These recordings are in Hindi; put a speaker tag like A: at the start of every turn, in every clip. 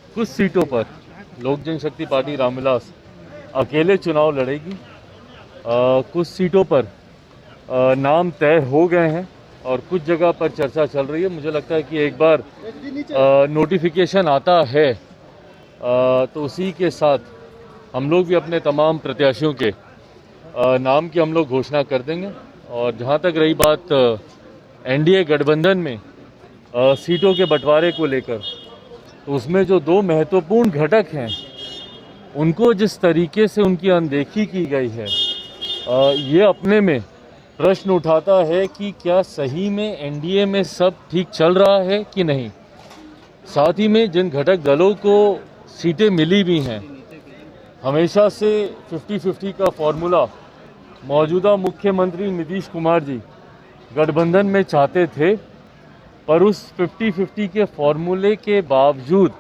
A: कुछ सीटों पर लोक जनशक्ति पार्टी रामविलास अकेले चुनाव लड़ेगी। कुछ सीटों पर नाम तय हो गए हैं और कुछ जगह पर चर्चा चल रही है। मुझे लगता है कि एक बार नोटिफिकेशन आता है तो उसी के साथ हम लोग भी अपने तमाम प्रत्याशियों के नाम की हम लोग घोषणा कर देंगे। और जहां तक रही बात एनडीए गठबंधन में सीटों के बंटवारे को लेकर, तो उसमें जो दो महत्वपूर्ण घटक हैं उनको जिस तरीके से उनकी अनदेखी की गई है, ये अपने में प्रश्न उठाता है कि क्या सही में एनडीए में सब ठीक चल रहा है कि नहीं। साथ ही में जिन घटक दलों को सीटें मिली भी हैं, हमेशा से 50-50 का फॉर्मूला मौजूदा मुख्यमंत्री नीतीश कुमार जी गठबंधन में चाहते थे, पर उस 50-50 के फॉर्मूले के बावजूद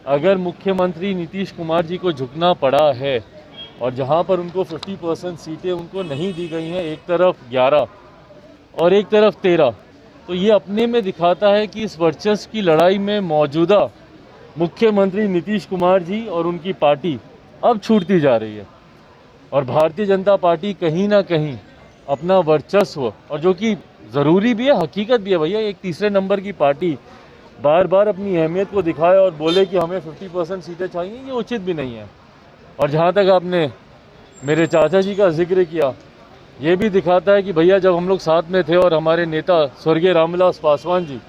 A: अगर मुख्यमंत्री नीतीश कुमार जी को झुकना पड़ा है और जहां पर उनको 50% सीटें उनको नहीं दी गई हैं, एक तरफ 11 और एक तरफ 13, तो ये अपने में दिखाता है कि इस वर्चस्व की लड़ाई में मौजूदा मुख्यमंत्री नीतीश कुमार जी और उनकी पार्टी अब छूटती जा रही है। और भारतीय जनता पार्टी कहीं ना कहीं अपना वर्चस्व, और जो कि ज़रूरी भी है, हकीकत भी है भैया, एक तीसरे नंबर की पार्टी बार बार अपनी अहमियत को दिखाए और बोले कि हमें 50% सीटें चाहिए, ये उचित भी नहीं है। और जहाँ तक आपने मेरे चाचा जी का जिक्र किया, ये भी दिखाता है कि भैया जब हम लोग साथ में थे और हमारे नेता स्वर्गीय रामविलास पासवान जी,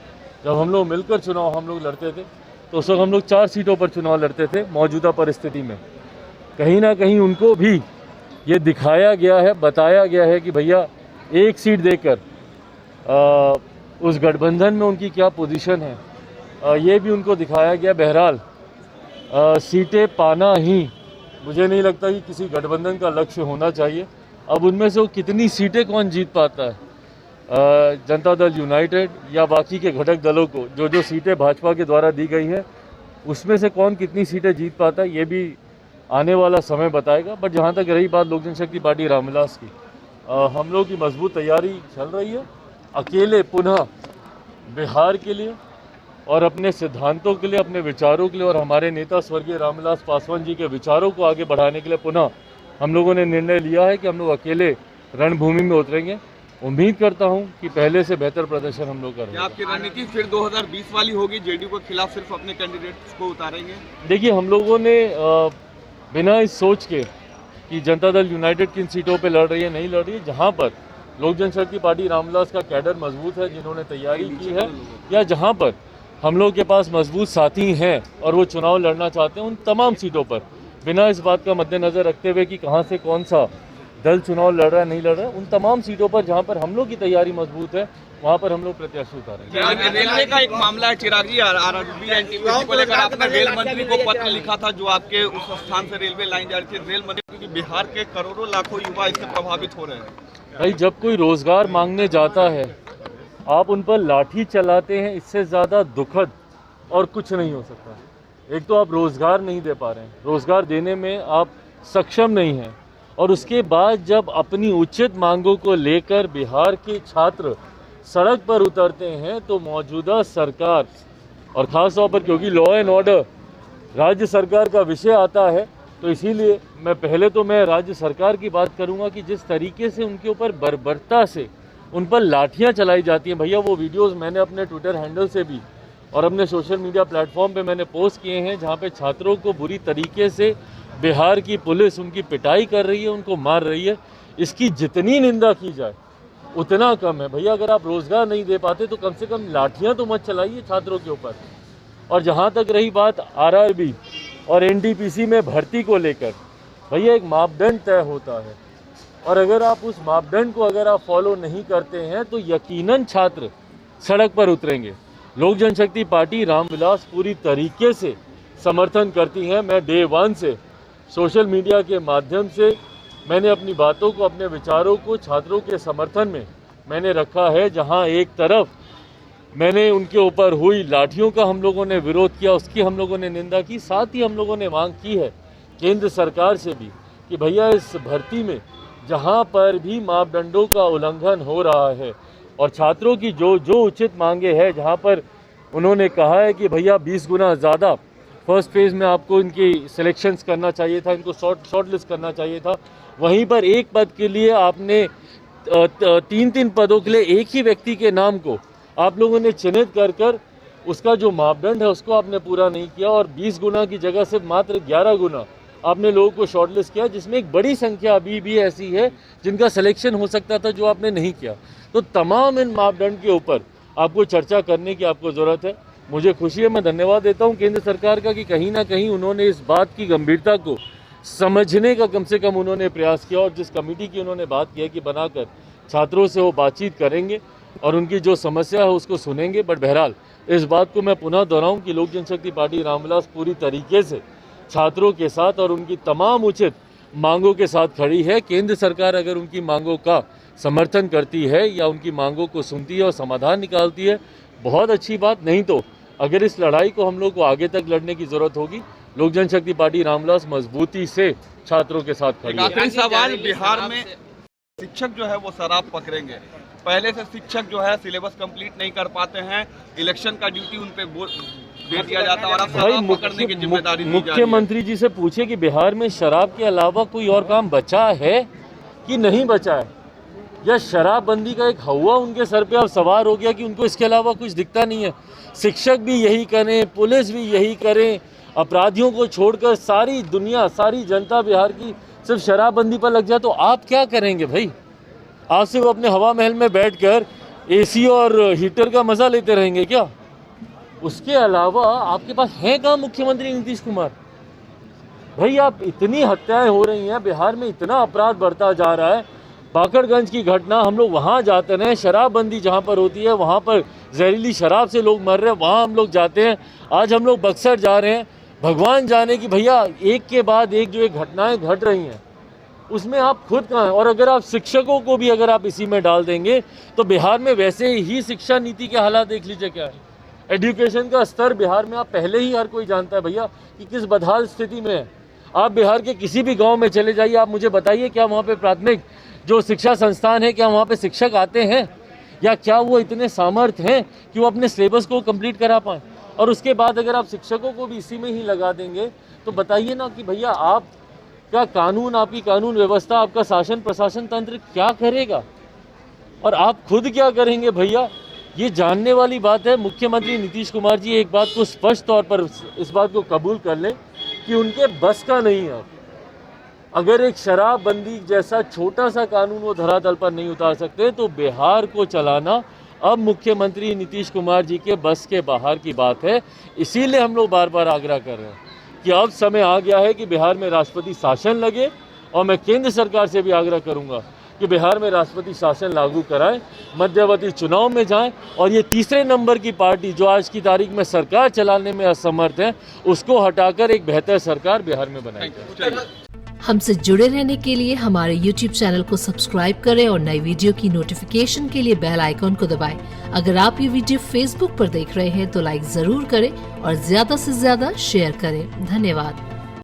A: जब हम लोग मिलकर चुनाव हम लोग लड़ते थे, तो उस वक्त हम लोग 4 सीटों पर चुनाव लड़ते थे। मौजूदा परिस्थिति में कहीं ना कहीं उनको भी ये दिखाया गया है, बताया गया है कि भैया एक सीट देकर उस गठबंधन में उनकी क्या पोजीशन है, ये भी उनको दिखाया गया। बहरहाल सीटें पाना ही मुझे नहीं लगता कि किसी गठबंधन का लक्ष्य होना चाहिए। अब उनमें से वो कितनी सीटें कौन जीत पाता है, जनता दल यूनाइटेड या बाकी के घटक दलों को जो सीटें भाजपा के द्वारा दी गई हैं, उसमें से कौन कितनी सीटें जीत पाता है, ये भी आने वाला समय बताएगा। बट जहाँ तक रही बात लोक जनशक्ति पार्टी रामविलास की, हम लोग की मजबूत तैयारी चल रही है अकेले पुनः बिहार के लिए और अपने सिद्धांतों के लिए, अपने विचारों के लिए, और हमारे नेता स्वर्गीय रामविलास पासवान जी के विचारों को आगे बढ़ाने के लिए पुनः हम लोगों ने निर्णय लिया है कि हम लोग अकेले रणभूमि में उतरेंगे। उम्मीद करता हूं कि पहले से बेहतर प्रदर्शन हम लोग करेंगे।
B: आपकी रणनीति फिर 2020 वाली होगी, जेडीयू के खिलाफ सिर्फ अपने कैंडिडेट्स को उतारेंगे?
A: देखिए, हम लोगों ने बिना इस सोच के कि जनता दल यूनाइटेड किन सीटों पे लड़ रही है नहीं लड़ रही है, जहां पर लोक जनशक्ति पार्टी रामविलास का कैडर मजबूत है, जिन्होंने तैयारी की है, या जहां पर हम लोग के पास मजबूत साथी हैं और वो चुनाव लड़ना चाहते हैं, उन तमाम सीटों पर बिना इस बात का मद्देनज़र रखते हुए कि कहां से कौन सा दल चुनाव लड़ रहा है नहीं लड़ रहा है, उन तमाम सीटों पर जहां पर हम लोग की तैयारी मजबूत है, वहां पर हम लोग प्रत्याशी उतारेंगे।
B: रेलवे का एक मामला है, चिराग जी, आरआरबी एनटीपीसी को लेकर आपने रेल मंत्री को पत्र लिखा था, जो आपके उस स्थान से रेलवे लाइन जा रही थी। रेल मंत्री, क्योंकि बिहार के करोड़ों लाखों युवा इससे प्रभावित हो रहे हैं।
A: भाई, जब कोई रोजगार मांगने जाता है, आप उन पर लाठी चलाते हैं, इससे ज़्यादा दुखद और कुछ नहीं हो सकता। एक तो आप रोजगार नहीं दे पा रहे हैं, रोजगार देने में आप सक्षम नहीं हैं, और उसके बाद जब अपनी उचित मांगों को लेकर बिहार के छात्र सड़क पर उतरते हैं, तो मौजूदा सरकार, और ख़ास तौर पर क्योंकि लॉ एंड ऑर्डर राज्य सरकार का विषय आता है, तो इसीलिए मैं राज्य सरकार की बात करूंगा कि जिस तरीके से उनके ऊपर बर्बरता से उन पर लाठियां चलाई जाती हैं। भैया, वो वीडियोस मैंने अपने ट्विटर हैंडल से भी और अपने सोशल मीडिया प्लेटफॉर्म पे मैंने पोस्ट किए हैं, जहां पे छात्रों को बुरी तरीके से बिहार की पुलिस उनकी पिटाई कर रही है, उनको मार रही है। इसकी जितनी निंदा की जाए उतना कम है। भैया, अगर आप रोज़गार नहीं दे पाते तो कम से कम लाठियां तो मत चलाइए छात्रों के ऊपर। और जहां तक रही बात आरआरबी और एनटीपीसी में भर्ती को लेकर, भैया एक मापदंड तय होता है, और अगर आप उस मापदंड को अगर आप फॉलो नहीं करते हैं तो यकीनन छात्र सड़क पर उतरेंगे। लोक जनशक्ति पार्टी रामविलास पूरी तरीके से समर्थन करती है। मैं डे 1 से सोशल मीडिया के माध्यम से मैंने अपनी बातों को, अपने विचारों को छात्रों के समर्थन में मैंने रखा है। जहां एक तरफ मैंने उनके ऊपर हुई लाठियों का हम लोगों ने विरोध किया, उसकी हम लोगों ने निंदा की, साथ ही हम लोगों ने मांग की है केंद्र सरकार से भी कि भैया इस भर्ती में जहां पर भी मापदंडों का उल्लंघन हो रहा है और छात्रों की जो उचित मांगे हैं, जहां पर उन्होंने कहा है कि भैया 20 गुना ज़्यादा फर्स्ट फेज़ में आपको इनकी सिलेक्शंस करना चाहिए था, इनको शॉर्ट लिस्ट करना चाहिए था। वहीं पर एक पद के लिए आपने 3 पदों के लिए एक ही व्यक्ति के नाम को आप लोगों ने चिन्हित कर उसका जो मापदंड है उसको आपने पूरा नहीं किया, और 20 गुना की जगह से मात्र 11 गुना आपने लोगों को शॉर्टलिस्ट किया, जिसमें एक बड़ी संख्या अभी भी ऐसी है जिनका सिलेक्शन हो सकता था जो आपने नहीं किया। तो तमाम इन मापदंड के ऊपर आपको चर्चा करने की आपको ज़रूरत है। मुझे खुशी है, मैं धन्यवाद देता हूं केंद्र सरकार का कि कहीं ना कहीं उन्होंने इस बात की गंभीरता को समझने का कम से कम उन्होंने प्रयास किया, और जिस कमेटी की उन्होंने बात की है कि बनाकर छात्रों से वो बातचीत करेंगे और उनकी जो समस्या है उसको सुनेंगे। बट बहरहाल इस बात को मैं पुनः दोहराऊं कि लोक जनशक्ति पार्टी रामविलास पूरी तरीके से छात्रों के साथ और उनकी तमाम उचित मांगों के साथ खड़ी है। केंद्र सरकार अगर उनकी मांगों का समर्थन करती है या उनकी मांगों को सुनती है और समाधान निकालती है, बहुत अच्छी बात। नहीं तो अगर इस लड़ाई को हम लोग को आगे तक लड़ने की ज़रूरत होगी, लोक जनशक्ति पार्टी रामविलास मजबूती से छात्रों के साथ खड़ी है।
B: आखिरी सवाल, बिहार में शिक्षक जो है वो शराब पकड़ेंगे। पहले से शिक्षक जो है सिलेबस कंप्लीट नहीं कर पाते हैं, इलेक्शन का ड्यूटी उन पे दे दिया जाता है और अब शराब पकड़ने की जिम्मेदारी दी जा रही है।
A: मुख्यमंत्री जी से पूछे कि बिहार में शराब के अलावा कोई और काम बचा है कि नहीं बचा है, या शराबबंदी का एक हवा उनके सर पे अब सवार हो गया कि उनको इसके अलावा कुछ दिखता नहीं है। शिक्षक भी यही करें, पुलिस भी यही करें, अपराधियों को छोड़कर सारी दुनिया, सारी जनता बिहार की सिर्फ शराबबंदी पर लग जाए तो आप क्या करेंगे भाई? आप सिर्फ अपने हवा महल में बैठकर एसी और हीटर का मजा लेते रहेंगे क्या? उसके अलावा आपके पास है कहाँ मुख्यमंत्री नीतीश कुमार? भाई आप, इतनी हत्याएं हो रही हैं बिहार में, इतना अपराध बढ़ता जा रहा है। बाकरगंज की घटना, हम लोग वहाँ जाते हैं, शराबबंदी जहाँ पर होती है वहाँ पर जहरीली शराब से लोग मर रहे हैं, वहाँ हम लोग जाते हैं। आज हम लोग बक्सर जा रहे हैं, भगवान जाने की भैया एक के बाद एक जो एक घटनाएं घट रही हैं उसमें आप खुद कहाँ हैं? और अगर आप शिक्षकों को भी अगर आप इसी में डाल देंगे तो बिहार में वैसे ही शिक्षा नीति के हालात देख लीजिए क्या है। एजुकेशन का स्तर बिहार में आप पहले ही हर कोई जानता है भैया कि किस बदहाल स्थिति में है। आप बिहार के किसी भी गांव में चले जाइए, आप मुझे बताइए क्या वहाँ पे प्राथमिक जो शिक्षा संस्थान है, क्या वहाँ पे शिक्षक आते हैं, या क्या वो इतने सामर्थ्य हैं कि वो अपने सिलेबस को कंप्लीट करा पाएँ? और उसके बाद अगर आप शिक्षकों को भी इसी में ही लगा देंगे तो बताइए ना कि भैया आप क्या कानून, आपकी कानून व्यवस्था, आपका शासन प्रशासन तंत्र क्या करेगा और आप खुद क्या करेंगे भैया? ये जानने वाली बात है। मुख्यमंत्री नीतीश कुमार जी एक बात को स्पष्ट तौर पर इस बात को कबूल कर लें कि उनके बस का नहीं है। अगर एक शराबबंदी जैसा छोटा सा कानून वो धरातल पर नहीं उतार सकते तो बिहार को चलाना अब मुख्यमंत्री नीतीश कुमार जी के बस के बाहर की बात है। इसीलिए हम लोग बार बार आग्रह कर रहे हैं कि अब समय आ गया है कि बिहार में राष्ट्रपति शासन लगे, और मैं केंद्र सरकार से भी आग्रह करूंगा कि बिहार में राष्ट्रपति शासन लागू कराएं, मध्यवर्ती चुनाव में जाएं, और ये तीसरे नंबर की पार्टी जो आज की तारीख में सरकार चलाने में असमर्थ है उसको हटाकर एक बेहतर सरकार बिहार में बनाएगी।
C: हमसे जुड़े रहने के लिए हमारे YouTube चैनल को सब्सक्राइब करें और नई वीडियो की नोटिफिकेशन के लिए बेल आइकॉन को दबाएं। अगर आप ये वीडियो Facebook पर देख रहे हैं तो लाइक जरूर करें और ज्यादा से ज्यादा शेयर करें। धन्यवाद।